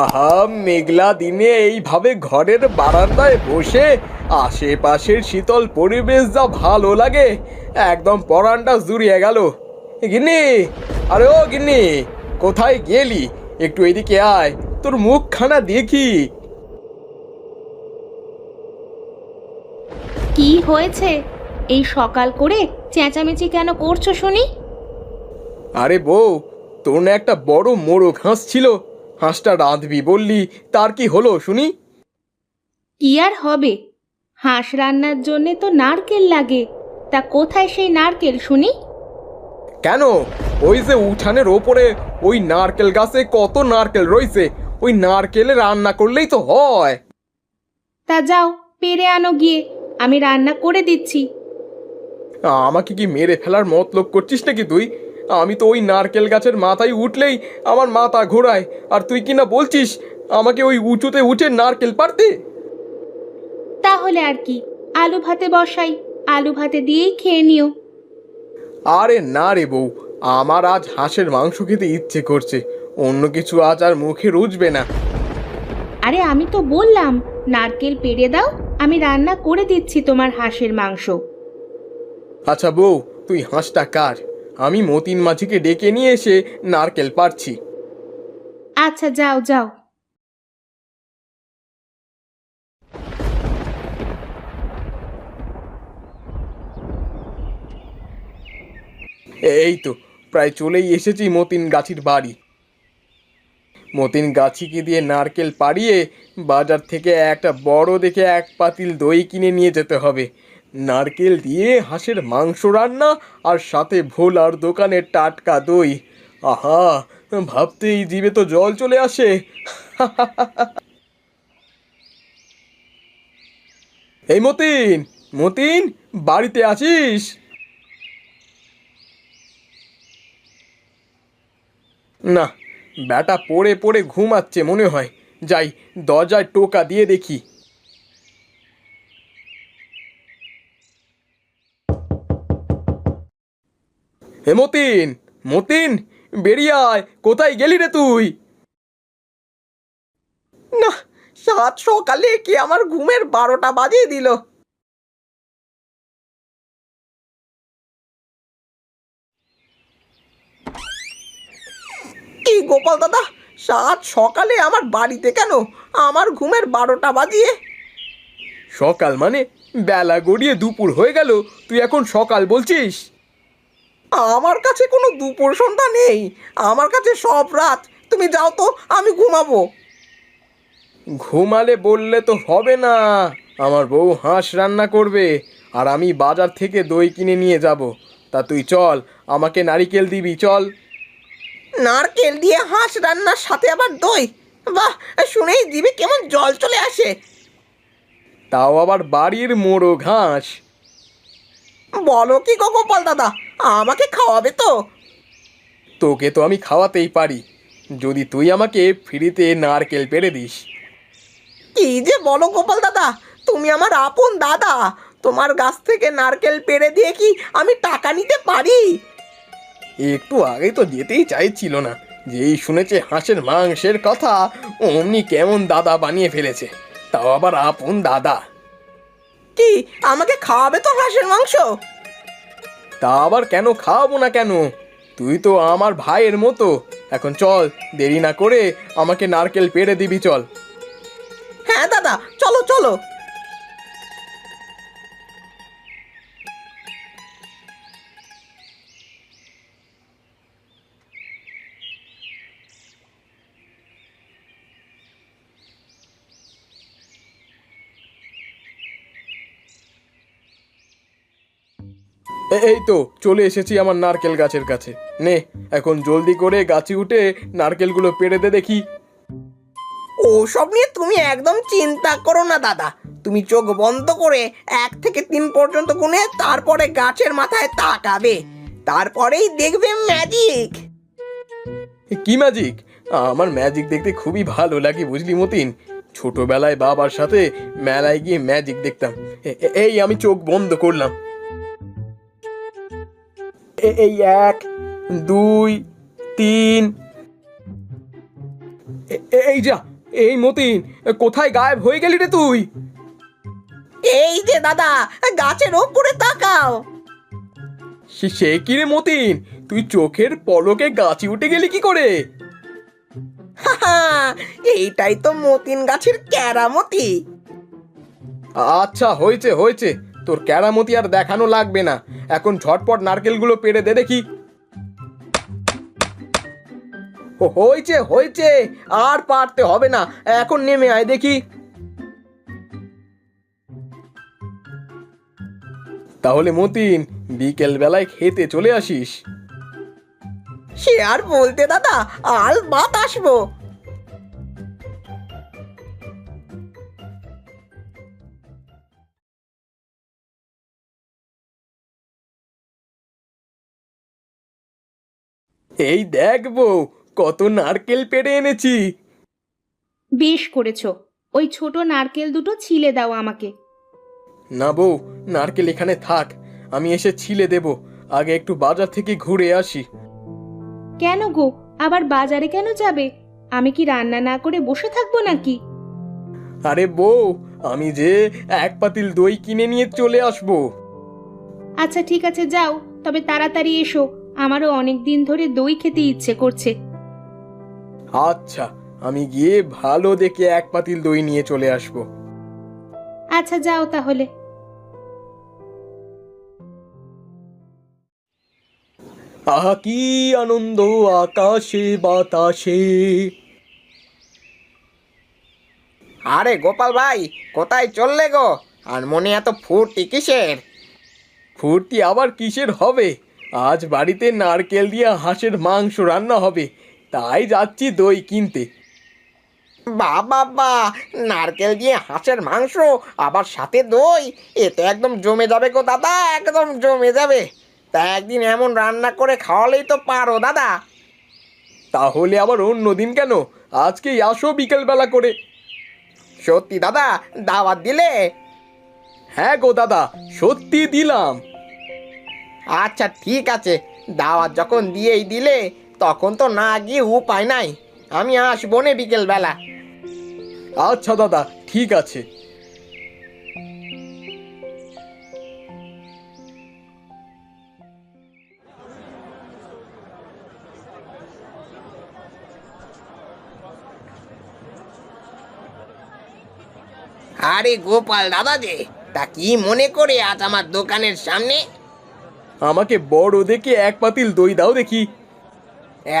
আহা, মেঘলা দিনে এইভাবে ঘরের বারান্দায় বসে আশেপাশের শীতল পরিবেশ যা ভালো লাগে, একদম পরানটা জুড়িয়ে গেল। গিন্নি, আরে ও গিন্নি, কোথায় গেলি? একটু এদিকে আয়, তোর মুখখানা দেখি। কি হয়েছে? এই সকাল করে চেঁচামেচি কেন করছো শুনি? আরে বউ, তোর না একটা বড় মোরগ হাঁস ছিল, হাঁসটা রাঁধবি বললি, তার কি হলো শুনি? কি আর হবে, হাঁস রান্নার জন্যে তো নারকেল লাগে। তা কোথায় সেই নারকেল শুনি? কেন? ওই যে উঠানের ওপরে ওই নারকেল গাছে কত নারকেল রয়েছে, ওই নারকেলে রান্না করলেই তো হয়। তা যাও পেরে আনো গিয়ে, আমি রান্না করে দিচ্ছি। আমাকে কি মেরে ফেলার মতলব করছিস নাকি তুই? আমি তো ওই নারকেল গাছের মাথায় উঠলেই আমার মাথা ঘোরায়, আর তুই কি না বলছিস আমাকে ওই উঁচুতে উঠে নারকেল পারতে? তাহলে আর কি, আলু ভাতে বসাই, আলু ভাতে দিয়েই খেয়ে নিও। আরে না রে বউ, আমার আজ হাঁসের মাংস খেতে ইচ্ছে করছে, অন্য কিছু আজ আর মুখে রুচবে না। আরে আমি তো বললাম নারকেল পেড়ে দাও, আমি রান্না করে দিচ্ছি তোমার হাঁসের মাংস। আচ্ছা বউ, তুই হাঁসটা কার, আমি মতিন মাঝিকে ডেকে নিয়ে এসে নারকেল পারছি। আচ্ছা যাও যাও। এই তো প্রায় চলেই এসেছি মতিন গাছির বাড়ি। মতিন গাছিকে দিয়ে নারকেল পাড়িয়ে বাজার থেকে একটা বড় দেখে এক পাতিল দই কিনে নিয়ে যেতে হবে। নারকেল দিয়ে হাঁসের মাংস রান্না, আর সাথে ভোলার দোকানের টাটকা দই। আহা, ভাবতেই জিভে তো জল চলে আসে। এই মতিন, মতিন, বাড়িতে আছিস? না, ব্যাটা পড়ে পড়ে ঘুমাচ্ছে মনে হয়। যাই, দরজায় টোকা দিয়ে দেখি। হে মতিন, মতিন, বেরিয়ে আয়, কোথায় গেলি রে তুই? না, সাত সকালে কি আমার ঘুমের 12টা বাজিয়ে দিল। কি গোপাল দাদা, সাত সকালে আমার বাড়িতে কেন, আমার ঘুমের 12টা বাজিয়ে? সকাল মানে বেলা গড়িয়ে দুপুর হয়ে গেল, তুই এখন সকাল বলছিস? আমার কাছে কোনো দুপুর সন্ধ্যা নেই, আমার কাছে সব রাত। তুমি যাও তো, আমি ঘুমাবো। ঘুমালে বললে তো হবে না, আমার বউ হাঁস রান্না করবে, আর আমি বাজার থেকে দই কিনে নিয়ে যাব। তা তুই চল, আমাকে নারিকেল দিবি, চল। নারকেল দিয়ে হাঁস রান্নার সাথে আবার দই? বাহ, শুনেই জিভে কেমন জল চলে আসে। তাও আবার বাড়ির মোড়ো ঘাস। বলো কি গো গোপাল দাদা, আমাকে খাওয়াবে তো? তোকে তো আমি খাওয়াতেই পারি, যদি তুই আমাকে ফ্রিতে নারকেল পেড়ে দিস। কি যে বলো গোপাল দাদা, তুমি আমার আপন দাদা, তোমার গাছ থেকে নারকেল পেড়ে দিয়ে কি আমি টাকা নিতে পারি? একটু আগে তো যেতেই চাইছিল না, যেই শুনেছে হাঁসের মাংসের কথা, অমনি কেমন দাদা বানিয়ে ফেলেছে, তাও আবার আপন দাদা। কি, আমাকে খাওয়াবে তো হাঁসের মাংস? তা আবার কেন খাওয়াবো না কেন, তুই তো আমার ভাইয়ের মতো। এখন চল, দেরি না করে আমাকে নারকেল পেড়ে দিবি, চল। হ্যাঁ দাদা, চলো চলো। এই তো চলে এসেছি আমার নারকেল গাছের কাছে। নে, এখন জলদি করে গাছে উঠে নারকেলগুলো পেড়ে দে দেখি। ওসব নিয়ে তুমি একদম চিন্তা করো না দাদা, তুমি চোখ বন্ধ করে 1 থেকে 3 পর্যন্ত গুনে তারপরে গাছের মাথায় তাকাবে, তারপরেই দেখবে ম্যাজিক। কি ম্যাজিক? আমার ম্যাজিক দেখতে খুবই ভালো লাগে বুঝলি মতিন, ছোটবেলায় বাবার সাথে মেলায় গিয়ে ম্যাজিক দেখতাম। এই আমি চোখ বন্ধ করলাম, এই 1, 2, 3, এই যা, এই মতিন, কোথায় গায়েব হয়ে গেলি রে তুই? এই যে দাদা, গাছের ওপরে তাকাও। সে কি রে মতিন, তুই চোখের পলকে গাছে উঠে গেলি কি করে? হাহা, এইটাই তো মতিন গাছের কেরামতি। আচ্ছা, হয়েছে হয়েছে, তোর কেরামতি আর দেখানো লাগবে না। এখন ঝটপট নারকেলগুলো পেড়ে দে দেখি। হয়েছে হয়েছে, আর পারতে হবে না, এখন নেমে আয় দেখি। তাহলে মতিন, বিকেল বেলায় খেতে চলে আসিস। সে আর বলতে দাদা, আল বাত আসবো। এই দেখ বউ, কত নারকেল পেড়ে এনেছি। বেশ করেছো। ওই ছোট নারকেল দুটো ছিলে দাও আমাকে। না বউ, নারকেল এখানে থাক, আমি এসে ছিলে দেব। আগে একটু বাজার থেকে ঘুরে আসি। কেন গো, আবার বাজারে কেন যাবে? আমি কি রান্না না করে বসে থাকবো নাকি? আরে বউ, আমি যে এক পাতিল দই কিনে নিয়ে চলে আসবো। আচ্ছা ঠিক আছে, যাও, তবে তাড়াতাড়ি এসো, আমারও অনেক দিন ধরে দই খেতে ইচ্ছে করছে। আচ্ছা, আমি গিয়ে ভালো দেখে এক পাতিল দই নিয়ে চলে আসবো। আচ্ছা যাও তাহলে। আহা কি আনন্দ আকাশে বাতাসে। আরে গোপাল ভাই, কোথায় চললে গো? আর মনে এত ফুর্তি কিসের? ফুর্তি আবার কিসের হবে? আজ বাড়িতে নারকেল দিয়ে হাঁসের মাংস রান্না হবে, তাই যাচ্ছি দই কিনতে। বাবা, নারকেল দিয়ে হাঁসের মাংস, আবার সাথে দই, এ তো একদম জমে যাবে গো দাদা, একদম জমে যাবে। তা একদিন এমন রান্না করে খাওয়ালেই তো পারো দাদা। তাহলে আবার অন্য দিন কেন? আজকেই আসো বিকেল বেলা করে। সত্যি দাদা, দাওয়াত দিলে? হ্যাঁ গো দাদা, সত্যি দিলাম। আচ্ছা ঠিক আছে, দাওয়াত যখন দিয়েই দিলে, তখন তো না গিয়ে উপায় নাই। আমি আসবো নে বিকেল বেলা। আচ্ছা দাদা, ঠিক আছে। আরে গোপাল দাদা যে, তা কি মনে করে আজ আমার দোকানের সামনে? আমাকে বড় দেখে এক পাতিল দই দাও দেখি।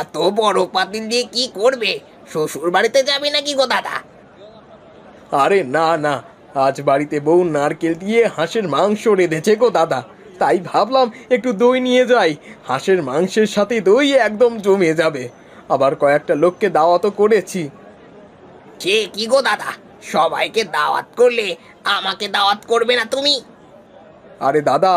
এত বড় পাতিল দিয়ে কি করবে? শ্বশুর বাড়িতে যাবে নাকি গো দাদা? আরে না না, আজ বাড়িতে বউ নারকেল দিয়ে হাঁসের মাংস রেঁধেছে গো দাদা, তাই ভাবলাম একটু দই নিয়ে যাই। হাঁসের মাংসের সাথে দই একদম জমে যাবে। আবার কয়েকটা লোককে দাওয়াতও করেছি। সে কি গো দাদা, সবাইকে দাওয়াত করলে আমাকে দাওয়াত করবে না তুমি? আরে দাদা,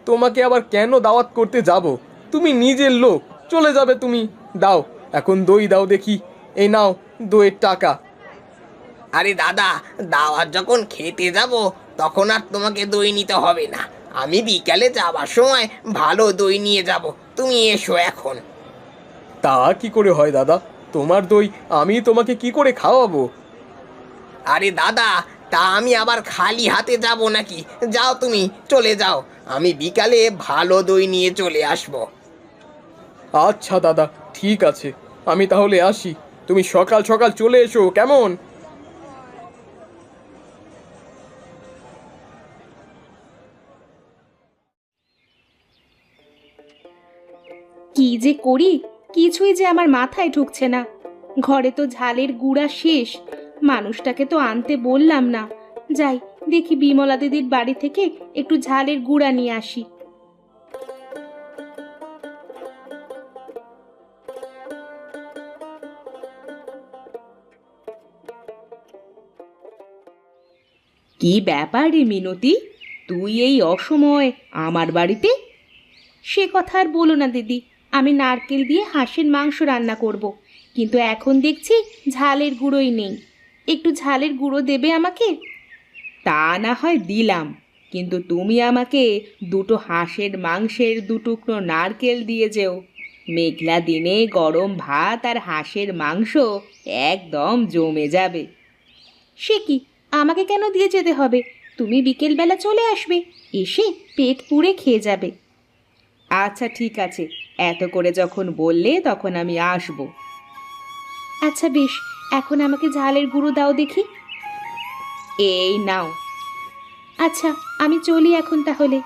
তোমাকে আবার কেন দাওয়াত করতে যাব? তুমি নিজের লোক, চলে যাবে তুমি। দাও, এখন দই দাও দেখি। এই নাও দইয়ের টাকা। আরে দাদা, দাওয়াত যখন খেতে যাব, তখন আর তোমাকে দই নিতে হবে না। আমি বিকালে যাবার সময় ভালো দই নিয়ে যাব, তুমি এসো এখন। তা কি করে হয় দাদা? তোমার দই আমি তোমাকে কি করে খাওয়াবো? আরে দাদা, তা আমি আবার খালি হাতে যাব নাকি? যাও তুমি, চলে যাও, আমি বিকালে ভালো দই নিয়ে চলে আসবো। আচ্ছা দাদা, ঠিক আছে, আমি তাহলে আসি। তুমি সকাল সকাল চলে এসো কেমন? কি যে করি, কিছুই যে আমার মাথায় ঢুকছে না। ঘরে তো ঝালের গুঁড়া শেষ, মানুষটাকে তো আনতে বললাম না। যাই, দেখি বিমলা দিদির বাড়ি থেকে একটু ঝালের গুঁড়া নিয়ে আসি। কি ব্যাপার রে মিনতি, তুই এই অসময়ে আমার বাড়িতে? সে কথা আর বলো না দিদি, আমি নারকেল দিয়ে হাঁসের মাংস রান্না করব, কিন্তু এখন দেখছি ঝালের গুঁড়োই নেই। একটু ঝালের গুঁড়ো দেবে আমাকে? তা না হয় দিলাম, কিন্তু তুমি আমাকে দুটো হাঁসের মাংসের 2 টুকরো নারকেল দিয়ে যেও। মেঘলা দিনে গরম ভাত আর হাঁসের মাংস একদম জমে যাবে। সে কি, আমাকে কেন দিয়ে যেতে হবে? তুমি বিকেলবেলা চলে আসবে, এসে পেট পুড়ে খেয়ে যাবে। আচ্ছা ঠিক আছে, এত করে যখন বললে তখন আমি আসব। আচ্ছা বেশ, এখন আমাকে ঝালের গুঁড়ো দাও দেখি। এই নাও। আচ্ছা আমি চলি এখন তাহলে।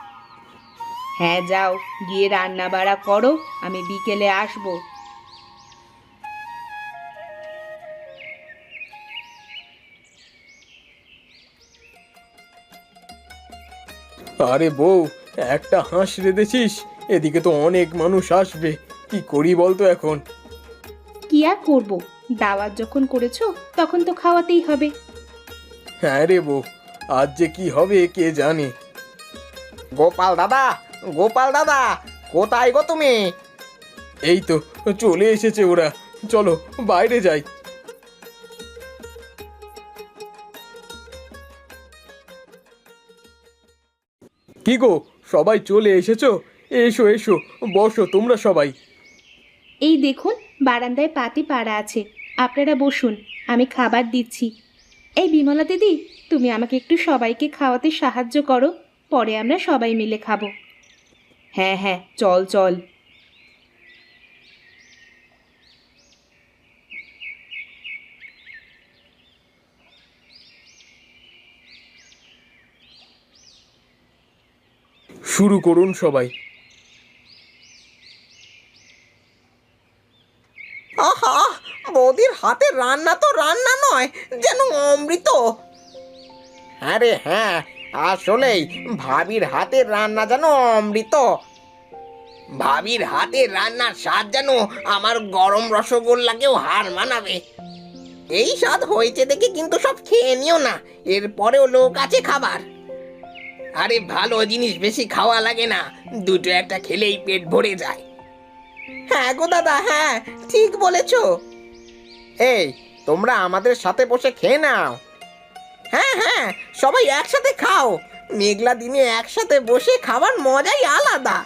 হ্যাঁ যাও, গিয়ে রান্না বাড়া করো, আমি বিকেলে আসবো। আরে বউ, একটা হাঁস রেঁধেছিস? এদিকে তো অনেক মানুষ আসবে, কি করি বলতো এখন? কি আর করবো, দাওয়াত যখন করেছো তখন তো খাওয়াতেই হবে। হ্যাঁ রে বউ, আজ যে কি হবে কে জানে। গোপাল দাদা, গোপাল দাদা, কোথায় গো তুমি? এই তো চলে এসেছে ওরা, চলো বাইরে যাই। কি গো, সবাই চলে এসেছো? এসো এসো, বসো তোমরা সবাই। এই দেখুন, বারান্দায় পাটি পাড়া আছে, আপনারা বসুন, আমি খাবার দিচ্ছি। এই বিমলা দিদি, তুমি আমাকে একটু সবাইকে খাওয়াতে সাহায্য করো, পরে আমরা সবাই মিলে খাবো। হ্যাঁ হ্যাঁ, চল চল। শুরু করুন সবাই। আহা, বৌদির হাতের রান্না তো রান্না নয়, যেন অমৃত। হ্যাঁ রে হ্যাঁ, আসলেই ভাবির হাতের রান্না যেন অমৃত। ভাবির হাতের রান্নার স্বাদ যেন আমার গরম রসগোল্লাকেও হার মানাবে। এই স্বাদ হয়েছে দেখে কিন্তু সব খেয়ে নিও না, এরপরেও লোক আছে খাবার। আরে ভালো জিনিস বেশি খাওয়া লাগে না, দুটো একটা খেলেই পেট ভরে যায়। হ্যাঁ গো দাদা, হ্যাঁ ঠিক বলেছো। এই, তোমরা আমাদের সাথে বসে খেয়ে নাও। হ্যাঁ হ্যাঁ, সবাই একসাথে খাও, মেঘলা দিনে একসাথে বসে খাবার মজাই আলাদা।